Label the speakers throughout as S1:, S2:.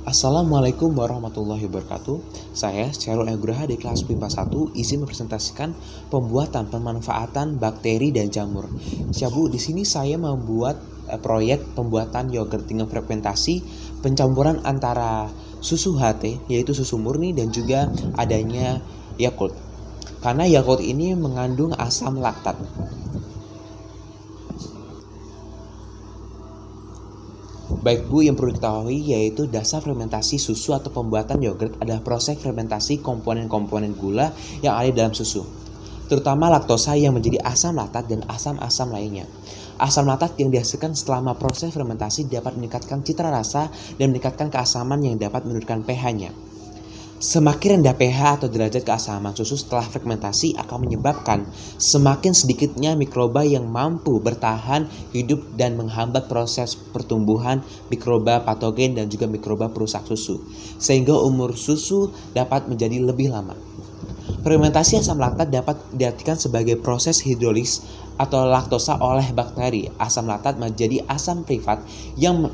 S1: Assalamualaikum warahmatullahi wabarakatuh. Saya Syahrul Nugraha di kelas MIPA 1 izin mempresentasikan pembuatan pemanfaatan bakteri dan jamur. Bu, di sini saya membuat proyek pembuatan yogurt dengan fermentasi pencampuran antara susu HT yaitu susu murni dan juga adanya Yakult. Karena Yakult ini mengandung asam laktat. Baik Bu, yang perlu diketahui yaitu dasar fermentasi susu atau pembuatan yogurt adalah proses fermentasi komponen-komponen gula yang ada dalam susu, terutama laktosa yang menjadi asam laktat dan asam-asam lainnya. Asam laktat yang dihasilkan selama proses fermentasi dapat meningkatkan citra rasa dan meningkatkan keasaman yang dapat menurunkan pH-nya. Semakin rendah pH atau derajat keasaman susu setelah fermentasi akan menyebabkan semakin sedikitnya mikroba yang mampu bertahan hidup dan menghambat proses pertumbuhan mikroba patogen dan juga mikroba perusak susu, sehingga umur susu dapat menjadi lebih lama. Fermentasi asam laktat dapat diartikan sebagai proses hidrolis atau laktosa oleh bakteri. Asam laktat menjadi asam privat yang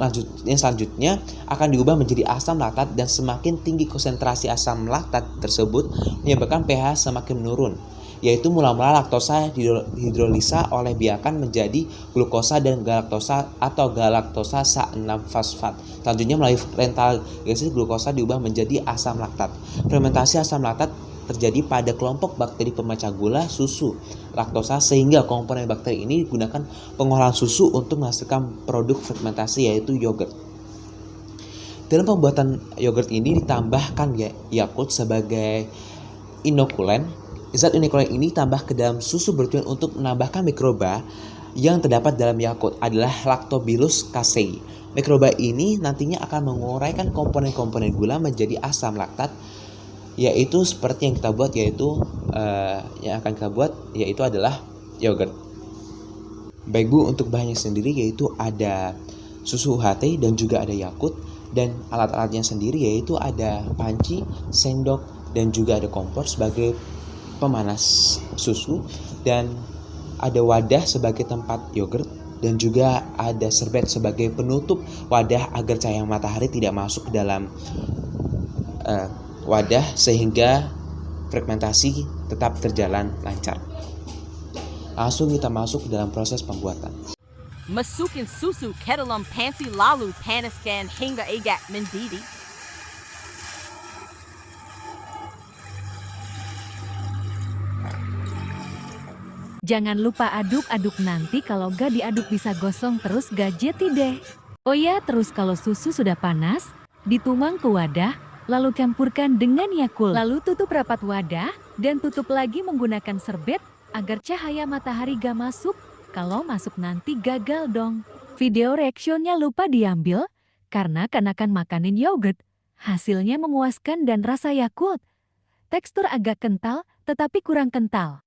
S1: selanjutnya akan diubah menjadi asam laktat, dan semakin tinggi konsentrasi asam laktat tersebut menyebabkan pH semakin menurun, yaitu mula-mula laktosa hidrolisa oleh biakan menjadi glukosa dan galaktosa atau galaktosa 6-fosfat. Selanjutnya melalui rentalgenesis glukosa diubah menjadi asam laktat. Fermentasi asam laktat terjadi pada kelompok bakteri pemecah gula susu laktosa, sehingga komponen bakteri ini digunakan pengolahan susu untuk menghasilkan produk fermentasi yaitu yogurt. Dalam pembuatan yogurt ini ditambahkan Yakult sebagai inokulen. Zat inokulen ini tambah ke dalam susu bertujuan untuk menambahkan mikroba yang terdapat dalam Yakult adalah Lactobacillus casei. Mikroba ini nantinya akan menguraikan komponen-komponen gula menjadi asam laktat, yaitu seperti yang kita buat yaitu adalah yogurt. Baik Bu, untuk bahannya sendiri yaitu ada susu UHT dan juga ada Yakult, dan alat-alatnya sendiri yaitu ada panci, sendok, dan juga ada kompor sebagai pemanas susu, dan ada wadah sebagai tempat yogurt, dan juga ada serbet sebagai penutup wadah agar cahaya matahari tidak masuk ke dalam wadah sehingga fermentasi tetap terjalan lancar. Langsung kita masuk ke dalam proses pembuatan.
S2: Masukin susu ke dalam panci lalu panaskan hingga agak mendidih.
S3: Jangan lupa aduk-aduk, nanti kalau gak diaduk bisa gosong terus gak jadi deh. Oh ya, terus kalau susu sudah panas, dituang ke wadah, lalu campurkan dengan Yakult. Lalu tutup rapat wadah dan tutup lagi menggunakan serbet agar cahaya matahari gak masuk. Kalau masuk nanti gagal dong. Video reactionnya lupa diambil karena kanakan makanin yogurt. Hasilnya memuaskan dan rasa Yakult. Tekstur agak kental tetapi kurang kental.